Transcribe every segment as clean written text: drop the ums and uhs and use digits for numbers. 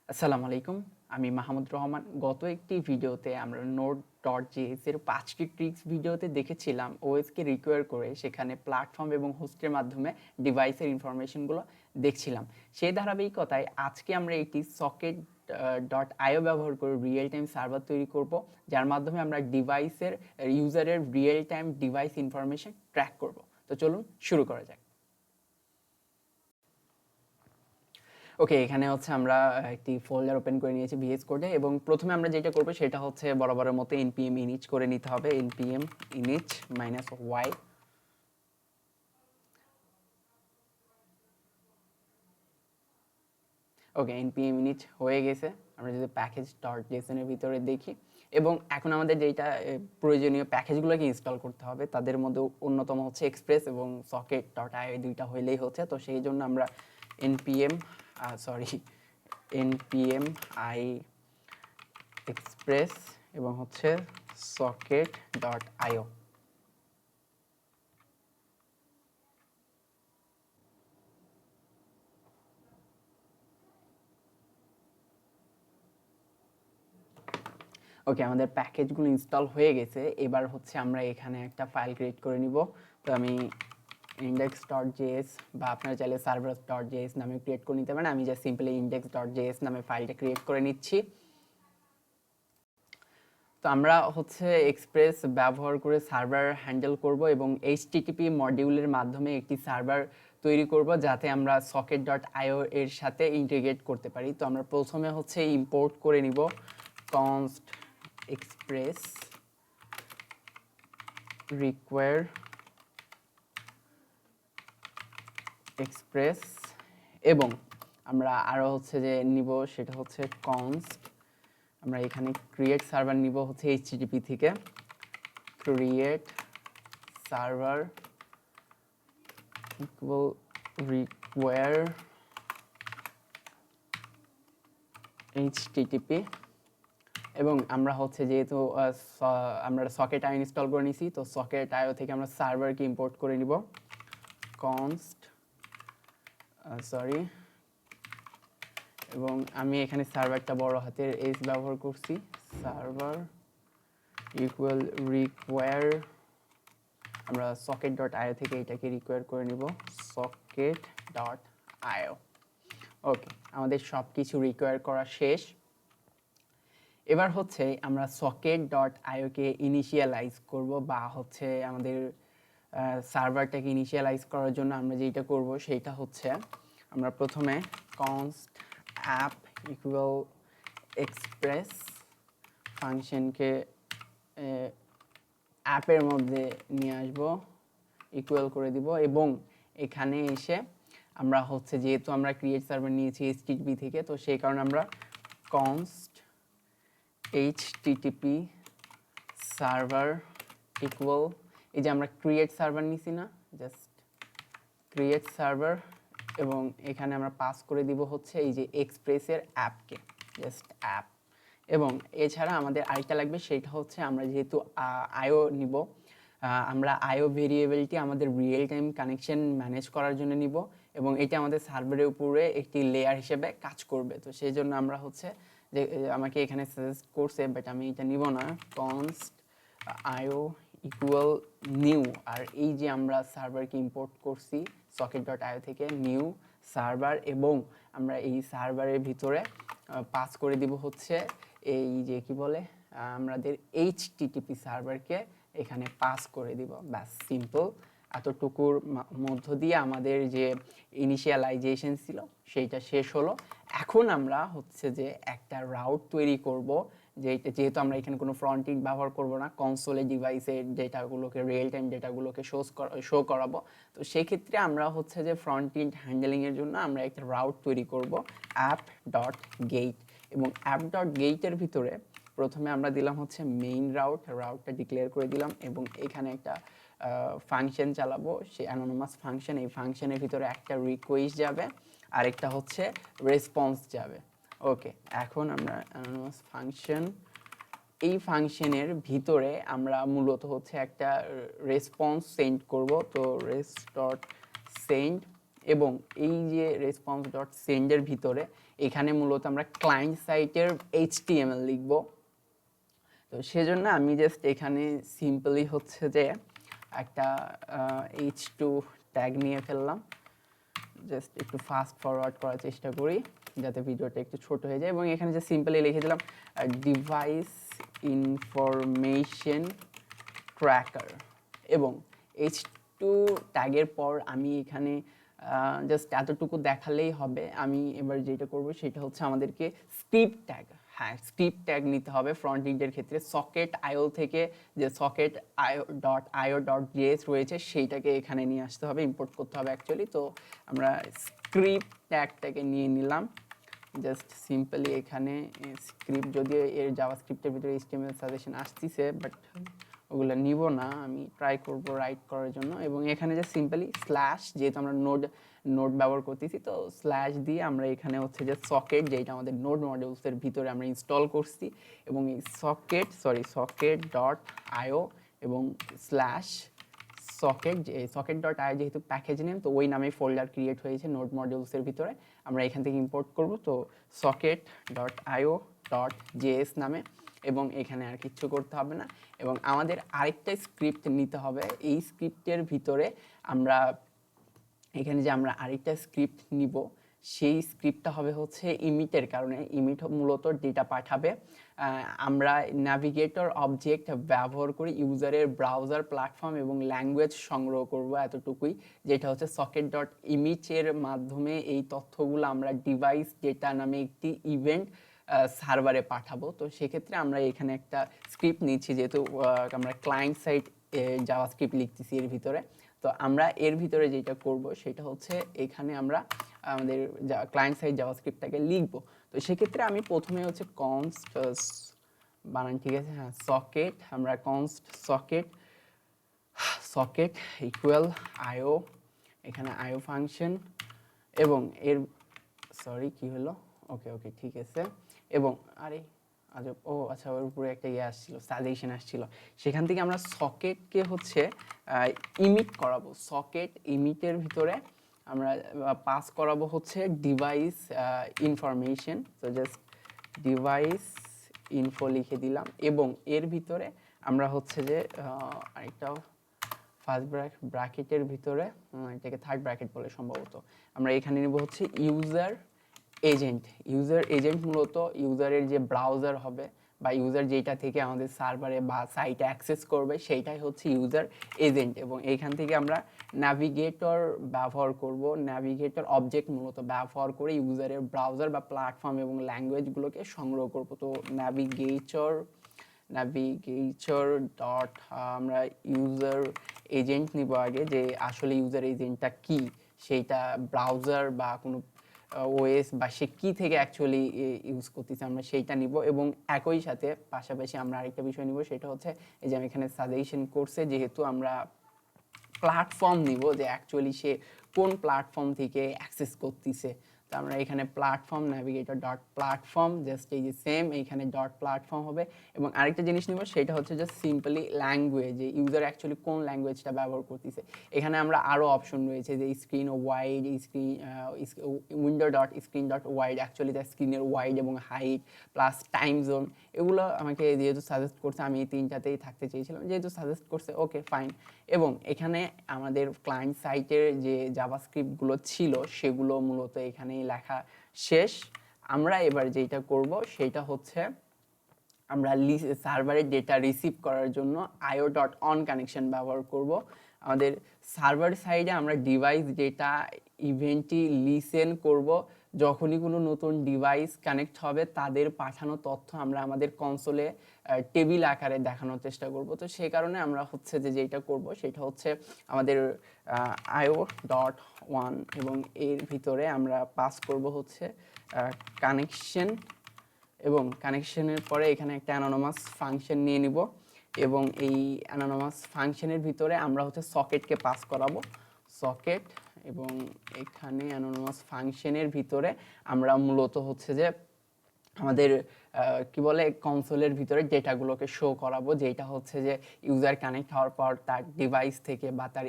আসসালামু আলাইকুম, আমি মাহমুদ রহমান। গত একটি ভিডিওতে আমরা Node.js এর 5টি ট্রিক্স ভিডিওতে দেখেছিলাম ওএসকে রিকোয়ার করে সেখানে প্ল্যাটফর্ম এবং হোস্টের মাধ্যমে ডিভাইসের ইনফরমেশনগুলো দেখছিলাম। সেই ধারাবাহিকতায় আজকে আমরা একটি সকেট .io ব্যবহার করে রিয়েল টাইম সার্ভার তৈরি করব, যার মাধ্যমে আমরা ডিভাইসের ইউজারের real time device information track করব। তো চলুন শুরু করা যাক। ওকে, এখানে হচ্ছে আমরা একটি ফোল্ডার ওপেন করে নিয়েছি ভিএস কোডে, এবং প্রথমে আমরা যেটা করব সেটা হচ্ছে বরাবরের মতো npm init করে নিতে হবে। npm init -y। ওকে, npm init হয়ে গেছে। আমরা যদি প্যাকেজ.json এর ভিতরে দেখি, এবং এখন আমাদের যেটা প্রয়োজনীয় প্যাকেজগুলোকে ইনস্টল করতে হবে তাদের মধ্যে অন্যতম হচ্ছে এক্সপ্রেস এবং socket.io, এই দুইটা হইলেই হচ্ছে। তো সেই জন্য আমরা npm i express এবং হচ্ছে socket.io। ওকে, আমাদের প্যাকেজগুলো ইনস্টল হয়ে গেছে। এবার হচ্ছে আমরা এখানে একটা ফাইল ক্রিয়েট করে নিব। তো আমি index.js বা আপনারা চাইলে servers.js নামে ক্রিয়েট করে নিতে পারেন। আমি জাস্ট সিম্পলি index.js নামে ফাইলটা ক্রিয়েট করে নিচ্ছি। তো আমরা হচ্ছে এক্সপ্রেস ব্যবহার করে সার্ভার হ্যান্ডেল করব এবং http মডিউলের মাধ্যমে একটি সার্ভার তৈরি করব যাতে আমরা socket.io এর সাথে ইন্টিগ্রেট করতে পারি। তো আমরা প্রথমে হচ্ছে ইম্পোর্ট করে নিব const express require express, এবং আমরা আরো হচ্ছে যে নিব সেটা হচ্ছে const, আমরা এখানে ক্রিয়েট সার্ভার নিব হচ্ছে http থেকে, create server equal require http, এবং আমরা হচ্ছে যেহেতু আমরা socket.io ইনস্টল করে নিছি, তো socket.io থেকে আমরা সার্ভারকে ইম্পোর্ট করে নিব const এবং আমি এখানে সার্ভারটা বড় হাতের S ব্যবহার করছি, সার্ভার ইকুয়াল require, আমরা socket.io থেকে এটাকে রিকোয়ার করে নিব socket.io। ওকে, আমাদের সব কিছু রিকোয়ার করা শেষ। এবার হচ্ছে আমরা socket.io কে ইনিশিয়ালাইজ করব, বা হচ্ছে আমাদের সার্ভারটাকে ইনিশিয়ালাইজ করার জন্য আমরা যেটা করব সেটা হচ্ছে আমরা প্রথমে const app ইকুয়াল express ফাংশনকে অ্যাপের মধ্যে নিয়ে আসব, ইকুয়াল করে দিব, এবং এখানে এসে আমরা হচ্ছে যেহেতু আমরা ক্রিয়েট সার্ভার নিয়েছি http থেকে, তো সেই কারণে আমরা const http সার্ভার ইকুয়াল, এই যে আমরা ক্রিয়েট সার্ভার নিছি না, জাস্ট ক্রিয়েট সার্ভার, এবং এখানে আমরা পাস করে দিব হচ্ছে এই যে এক্সপ্রেসের অ্যাপকে, জাস্ট অ্যাপ। এবং এছাড়া আমাদের আরেকটা লাগবে, সেটা হচ্ছে আমরা যেহেতু আইও নিব, আমরা আইও ভেরিয়েবলটি আমাদের রিয়েল টাইম কানেকশন ম্যানেজ করার জন্য নিব, এবং এটা আমাদের সার্ভারের উপরে একটি লেয়ার হিসেবে কাজ করবে। তো সেই জন্য আমরা হচ্ছে যে আমাকে এখানে সাজেস্ট করছে, বাট আমি এটা নিব না, const io ইকুয়াল নিউ, আর এই যে আমরা সার্ভারকে ইম্পোর্ট করছি socket.io থেকে, নিউ সার্ভার, এবং আমরা এই সার্ভারের ভিতরে পাস করে দিব হচ্ছে এই যে কি বলে আমাদের http সার্ভারকে এখানে পাস করে দিব। ব্যাস, সিম্পল। এতটুকুর মধ্য দিয়ে আমাদের যে ইনিশিয়ালাইজেশন ছিল সেইটা শেষ হলো। এখন আমরা হচ্ছে যে একটা রাউট তৈরি করব, যেহেতু আমরা এখানে কোনো ফ্রন্ট এন্ড ব্যবহার করব না, কনসোলে ডিভাইসের ডেটাগুলোকে রিয়েল টাইম ডেটাগুলোকে শো করাবো। তো সেই ক্ষেত্রে আমরা হচ্ছে যে ফ্রন্ট এন্ড হ্যান্ডেলিংয়ের জন্য আমরা একটা রাউট তৈরি করব app.get, এবং app.get-এর ভিতরে প্রথমে আমরা দিলাম হচ্ছে মেইন রাউটটা ডিক্লেয়ার করে দিলাম, এবং এখানে একটা ফাংশন চালাবো, সেই অ্যানোনিমাস ফাংশন। এই ফাংশনের ভিতরে একটা রিকোয়েস্ট যাবে, আরেকটা হচ্ছে রেসপন্স যাবে। ওকে, এখন আমরা অ্যানোনিমাস ফাংশন, এই ফাংশনের ভিতরে আমরা মূলত হচ্ছে একটা রেসপন্স সেন্ড করব। তো res.send, এবং এই যে রেসপন্স.send এর ভিতরে এখানে মূলত আমরা ক্লায়েন্ট সাইটের HTML লিখব। তো সেজন্য আমি জাস্ট এখানে সিম্পলি হচ্ছে যে একটা h2 ট্যাগ নিয়ে ফেললাম। জাস্ট একটু ফাস্ট ফরওয়ার্ড করার চেষ্টা করি যাতে ভিডিওটা একটু ছোট হয়ে যায়, এবং এখানে যে সিম্পলি লিখে দিলাম ডিভাইস ইনফরমেশন ট্র্যাকার, এবং h2 ট্যাগের পর আমি এখানে জাস্ট এতটুকু দেখালেই হবে। আমি এবার যেটা করব সেটা হচ্ছে আমাদেরকে স্ক্রিপ্ট ট্যাগ, হ্যাঁ স্ক্রিপ্ট ট্যাগ নিতে হবে ফ্রন্ট এন্ডের ক্ষেত্রে। সকেট আইও থেকে যে সকেট io.io.js রয়েছে সেইটাকে এখানে নিয়ে আসতে হবে, ইম্পোর্ট করতে হবে অ্যাকচুয়ালি। তো আমরা স্ক্রিপ্ট ট্যাগটাকে নিয়ে নিলাম। জাস্ট সিম্পলি এখানে স্ক্রিপ্ট, যদিও এর জাভাস্ক্রিপ্টের ভিতরে HTML সাজেশন আসতেছে, বাট ওগুলো নিব না, আমি ট্রাই করব রাইট করার জন্য। এবং এখানে যে সিম্পলি স্ল্যাশ, যেহেতু আমরা নোড ব্যবহার করতেছি, তো স্ল্যাশ দিয়ে আমরা এখানে হচ্ছে যে সকেট, যেটা আমাদের নোড মডিউলসের ভিতরে আমরা ইনস্টল করছি, এবং এই সকেট ডট আইও এবং স্ল্যাশ সকেট ডট আইও যেহেতু প্যাকেজ নেম, তো ওই নামে ফোল্ডার ক্রিয়েট হয়েছে নোড মডিউলসের ভিতরে, আমরা এখান থেকে ইম্পোর্ট করব। তো সকেট ডট আইও ডট জেএস নামে, এবং এখানে আর কিচ্ছু করতে হবে না। এবং আমাদের আরেকটা স্ক্রিপ্ট নিতে হবে। এই স্ক্রিপ্টের ভিতরে আমরা এখানে যে আমরা আরেকটা স্ক্রিপ্ট নিব, সেই স্ক্রিপ্টটা হবে হচ্ছে ইমিটের কারণে। ইমিট মূলত ডেটা পাঠাবে। আমরা ন্যাভিগেটর অবজেক্ট ব্যবহার করি ইউজারের ব্রাউজার, প্ল্যাটফর্ম এবং ল্যাঙ্গুয়েজ সংগ্রহ করব, এতটুকুই, যেটা হচ্ছে সকেট ডট ইমিটের মাধ্যমে এই তথ্যগুলো আমরা ডিভাইস ডেটা নামে একটি ইভেন্ট সার্ভারে পাঠাবো। তো সেক্ষেত্রে আমরা এখানে একটা স্ক্রিপ্ট নিচ্ছি, যেহেতু আমরা ক্লায়েন্ট সাইট জাভাস্ক্রিপ্ট লিখতেছি এর ভিতরে। তো আমরা এর ভিতরে যেটা করব সেটা হচ্ছে এখানে আমরা আমাদের ক্লায়েন্ট সাইড জাভাস্ক্রিপ্টটাকে লিখব। তো সেক্ষেত্রে আমি প্রথমে হচ্ছে কনস্ট বানান ঠিক আছে, হ্যাঁ সকেট, আমরা কনস্ট সকেট ইকুয়াল আইও, এখানে আইও ফাংশন, এবং এর কি হলো, ওকে ঠিক আছে। এবং আরে আজব, আচ্ছা ওর উপরে একটা আসছিল, সাজেশন আসছিল, সেখান থেকে আমরা সকেটকে হচ্ছে ইমিট করাবো। সকেট ইমিটের ভিতরে আমরা পাস করাবো হচ্ছে ডিভাইস ইনফরমেশন। তো জাস্ট ডিভাইস ইনফো লিখে দিলাম, এবং এর ভিতরে আমরা হচ্ছে যে আরেকটা ফার্স্ট ব্র্যাকেটের ভিতরে, এটাকে থার্ড ব্র্যাকেট বলে সম্ভবত, আমরা এখানে নেব হচ্ছে ইউজার এজেন্ট। মূলত ইউজারের যে ব্রাউজার হবে বা ইউজার যেটা থেকে আমাদের সার্ভারে বা সাইটে অ্যাক্সেস করবে, সেইটাই হচ্ছে ইউজার এজেন্ট। এবং এইখান থেকে আমরা ন্যাভিগেটর ব্যবহার করব, ন্যাভিগেটর অবজেক্ট মূলত ব্যবহার করে ইউজারের ব্রাউজার বা প্ল্যাটফর্ম এবং ল্যাঙ্গুয়েজগুলোকে সংগ্রহ করব। তো ন্যাভিগেটর ডট আমরা ইউজার এজেন্ট নিব আগে, যে আসলে ইউজার এজেন্টটা কি, সেইটা ব্রাউজার বা কোনো ওএস বা সে কি থেকে অ্যাকচুয়ালি ইউজ করতেছে, আমরা সেইটা নিব। এবং একই সাথে পাশাপাশি আমরা আরেকটা বিষয় নিব, সেটা হচ্ছে এই যে আমি এখানে সাজেশন করছে, যেহেতু আমরা প্ল্যাটফর্ম নিব, যে অ্যাকচুয়ালি সে কোন প্ল্যাটফর্ম থেকে অ্যাক্সেস করতেছে। তো আমরা এখানে platform navigator dot platform, just এই যে সেম এইখানে ডট প্ল্যাটফর্ম হবে। এবং আরেকটা জিনিস নিব, সেটা হচ্ছে just simply language, user actually কোন ল্যাঙ্গুয়েজটা ব্যবহার করতেছে। এখানে আমরা আরও অপশন রয়েছে, যে screen wide, window dot screen dot wide, actually তার স্ক্রিনের ওয়াইড এবং হাইট প্লাস টাইম জোন, এগুলো আমাকে যেহেতু সাজেস্ট করছে, আমি এই তিনটাতেই থাকতে চেয়েছিলাম, যেহেতু সাজেস্ট করছে ওকে ফাইন। এবং এখানে আমাদের ক্লায়েন্ট সাইটের যে জাভাস্ক্রিপ্টগুলো ছিল সেগুলো মূলত এখানেই লেখা শেষ। আমরা এবার যেটা করব সেটা হচ্ছে আমরা সার্ভারের ডেটা রিসিভ করার জন্য io.on কানেকশন ব্যবহার করব। আমাদের সার্ভার সাইডে আমরা ডিভাইস ডেটা ইভেন্টটি লিসেন করব, যখনই কোনো নতুন ডিভাইস কানেক্ট হবে তাদের পাঠানো তথ্য আমরা আমাদের কনসোলে টেবিল আকারে দেখানোর চেষ্টা করব। তো সেই কারণে আমরা হচ্ছে যে যেটা করব সেটা হচ্ছে আমাদের io.1, এবং এর ভিতরে আমরা পাস করব হচ্ছে কানেকশন, এবং কানেকশনের পরে এখানে একটা অ্যানোনিমাস ফাংশন নিয়ে নিব, এবং এই অ্যানোনিমাস ফাংশনের ভিতরে আমরা হচ্ছে সকেটকে পাস করাবো, সকেট। এবং এখানে অ্যানোনিমাস ফাংশনের ভিতরে আমরা মূলত হচ্ছে যে আমাদের কি বলে কনসোলের ভিতরে ডেটাগুলোকে শো করাবো, যেটা হচ্ছে যে ইউজার কানেক্ট হওয়ার পর তার ডিভাইস থেকে বা তার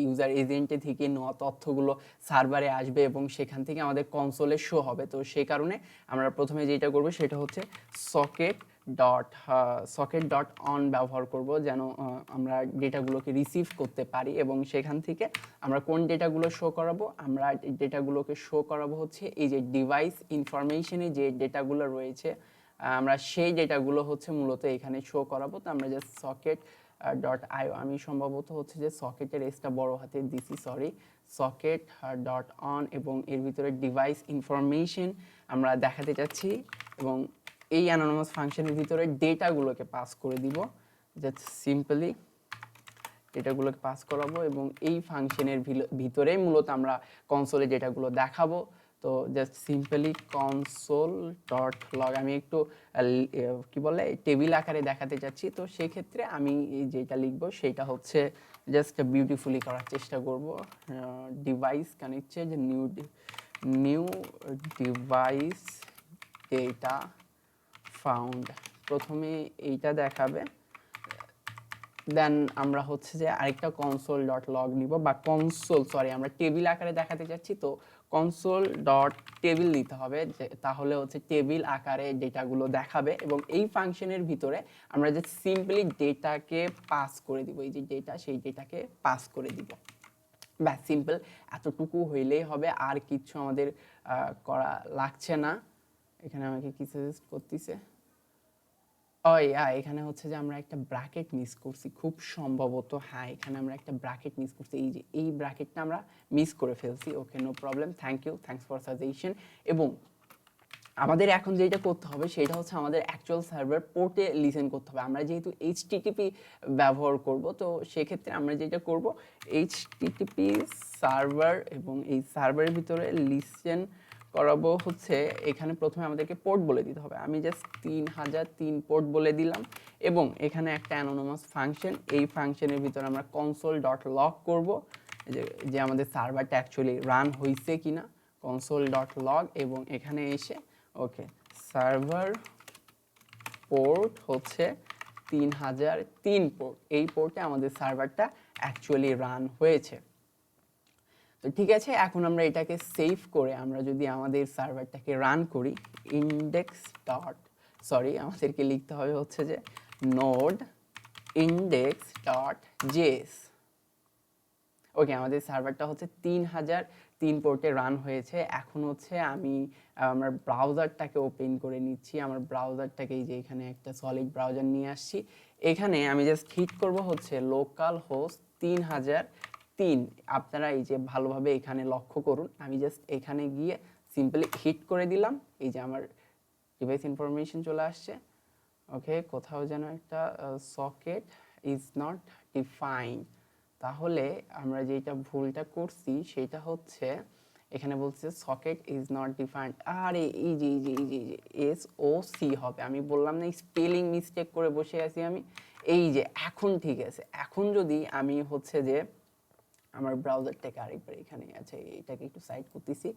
ইউজার এজেন্টে থেকে নেওয়া তথ্যগুলো সার্ভারে আসবে এবং সেখান থেকে আমাদের কনসোলে শো হবে। তো সেই কারণে আমরা প্রথমে যেটা করব সেটা হচ্ছে সকেট ডট অন ব্যবহার করব, যেন আমরা ডেটাগুলোকে রিসিভ করতে পারি এবং সেখান থেকে আমরা কোন ডেটাগুলো শো করাবো, আমরা ডেটাগুলোকে শো করাবো হচ্ছে এই যে ডিভাইস ইনফরমেশনে যে ডেটাগুলো রয়েছে, আমরা সেই ডেটাগুলো হচ্ছে মূলত এখানে শো করাবো। তো আমরা জাস্ট সকেট ডট আইও, আমি সম্ভবত হচ্ছে যে সকেটের এসটা বড় হাতে দিছি, সরি, সকেট ডট অন এবং এর ভিতরে ডিভাইস ইনফরমেশন আমরা দেখাতে চাচ্ছি এবং এই অ্যানোনিমাস ফাংশনের ভিতরে ডেটাগুলোকে পাস করে দিব, জাস্ট সিম্পলি ডেটাগুলোকে পাস করাবো এবং এই ফাংশনের ভিতরেই মূলত আমরা কনসোলে ডেটাগুলো দেখাবো। তো just simply console dot log, আমি একটু কি বলে টেবিল আকারে দেখাতে চাচ্ছি, তো সেক্ষেত্রে আমি যেটা লিখবো সেটা হচ্ছে জাস্ট বিউটিফুলি করার চেষ্টা করব। Device connected new device data found, প্রথমে এইটা দেখাবে, দেন আমরা হচ্ছে যে আরেকটা কনসোল ডট লগ নিব বা আমরা টেবিল আকারে দেখাতে চাচ্ছি, তো কনসোল ডট টেবিল দিতে হবে, তাহলে হচ্ছে টেবিল আকারে ডেটাগুলো দেখাবে এবং এই ফাংশনের ভিতরে আমরা যে সিম্পলি ডেটাকে পাস করে দিব, এই যে ডেটা সেই ডেটাকে পাস করে দিব, ব্যাস সিম্পল এতটুকু হইলেই হবে, আর কিছু আমাদের করা লাগছে না। এখানে আমাকে কি সাজেস্ট করতেছে, এখানে হচ্ছে যে আমরা একটা ব্র্যাকেট মিস করছি খুব সম্ভবত, হ্যাঁ এখানে আমরা একটা ব্র্যাকেট মিস করছি, এই যে এই ব্র্যাকেটটা আমরা মিস করে ফেলছি। Okay, no problem, thanks for suggestion. এবং আমাদের এখন যেটা করতে হবে সেটা হচ্ছে আমাদের অ্যাকচুয়াল সার্ভার পোর্টে লিসেন করতে হবে। আমরা যেহেতু এইচটিটিপি ব্যবহার করব, তো সেক্ষেত্রে আমরা যেটা করব এইচটিটিপি সার্ভার এবং এই সার্ভারের ভিতরে লিসেন করাবো হচ্ছে, এখানে প্রথমে আমাদেরকে পোর্ট বলে দিতে হবে, আমি জাস্ট 3003 পোর্ট বলে দিলাম এবং এখানে একটা অ্যানোনিমাস ফাংশন, এই ফাংশনের ভিতরে আমরা কনসোল ডট লগ করবো যে আমাদের সার্ভারটা অ্যাকচুয়ালি রান হয়েছে কিনা, কনসোল ডট লগ এবং এখানে এসে ওকে সার্ভার পোর্ট হচ্ছে 3003 পোর্ট, এই পোর্টে আমাদের সার্ভারটা অ্যাকচুয়ালি রান হয়েছে। তো ঠিক আছে, এখন আমরা এটাকে সেভ করে আমরা যদি আমাদের সার্ভারটাকে রান করি, আমাদেরকে লিখতে হবে হচ্ছে যে নোড index.js। ওকে, আমাদের সার্ভারটা হচ্ছে 3003 পোর্টে রান হয়েছে। এখন হচ্ছে আমি আমার ব্রাউজারটাকে ওপেন করে নিচ্ছি, আমার ব্রাউজারটাকে এই যে এখানে একটা সলিড ব্রাউজার নিয়ে আসছি, এখানে আমি জাস্ট হিট করব হচ্ছে লোকাল হোস্ট 3003। আপনারা এই যে ভালোভাবে এখানে লক্ষ্য করুন, আমি জাস্ট এখানে গিয়ে সিম্পলি হিট করে দিলাম, এই যে আমার ডিভাইস ইনফরমেশন চলে আসছে। ওকে, কোথাও যেন একটা সকেট ইজ নট ডিফাইন্ড, তাহলে আমরা যেটা ভুলটা করছি সেটা হচ্ছে এখানে বলছে সকেট ইজ নট ডিফাইন্ড, আরে এই যে SOC হবে, আমি বললাম না স্পেলিং মিস্টেক করে বসে আছি আমি। এই যে এখন ঠিক আছে, এখন যদি আমি হচ্ছে যে আমার ব্রাউজারটাকে আরেকবার এখানে আছে, এটাকে একটু সাইড করতেছি,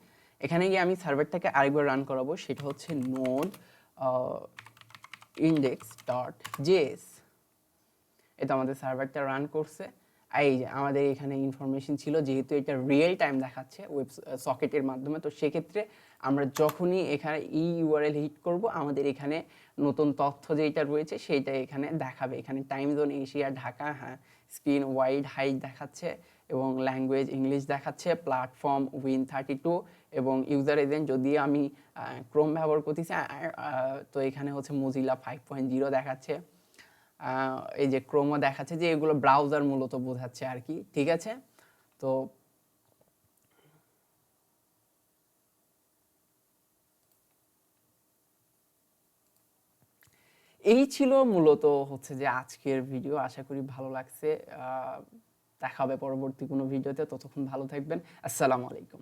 এখানে গিয়ে আমি সার্ভারটাকে আরেকবার রান করাবো, সেটা হচ্ছে নোড index.js। এটা আমাদের সার্ভারটা রান করছে, এই যে আমাদের এখানে ইনফরমেশন ছিল, যেহেতু এটা রিয়েল টাইম দেখাচ্ছে ওয়েব সকেটের মাধ্যমে, তো সেক্ষেত্রে আমরা যখনই এখানে ইউআরএল হিট করব আমাদের এখানে নতুন তথ্য যেটা রয়েছে সেইটা এখানে দেখাবে। এখানে টাইম জোন এশিয়া ঢাকা, হ্যাঁ, স্ক্রিন ওয়াইড হাইট দেখাচ্ছে এবং ল্যাঙ্গুয়েজ ইংলিশ দেখাচ্ছে, প্ল্যাটফর্ম Win32 এবং ইউজার এজেন্ট যদি আমি ক্রোম ব্যবহার করতেছি তো এখানে হচ্ছে মোজিলা 5.0 দেখাচ্ছে, এই যে ক্রোমো দেখাচ্ছে, যে এগুলো ব্রাউজার মূলত বোঝাচ্ছে আর কি। ঠিক আছে, তো এই ছিল মূলত হচ্ছে যে আজকের ভিডিও, আশা করি ভালো লাগছে। দেখা হবে পরবর্তী কোনো ভিডিওতে, ততক্ষণ ভালো থাকবেন, আসসালামু আলাইকুম।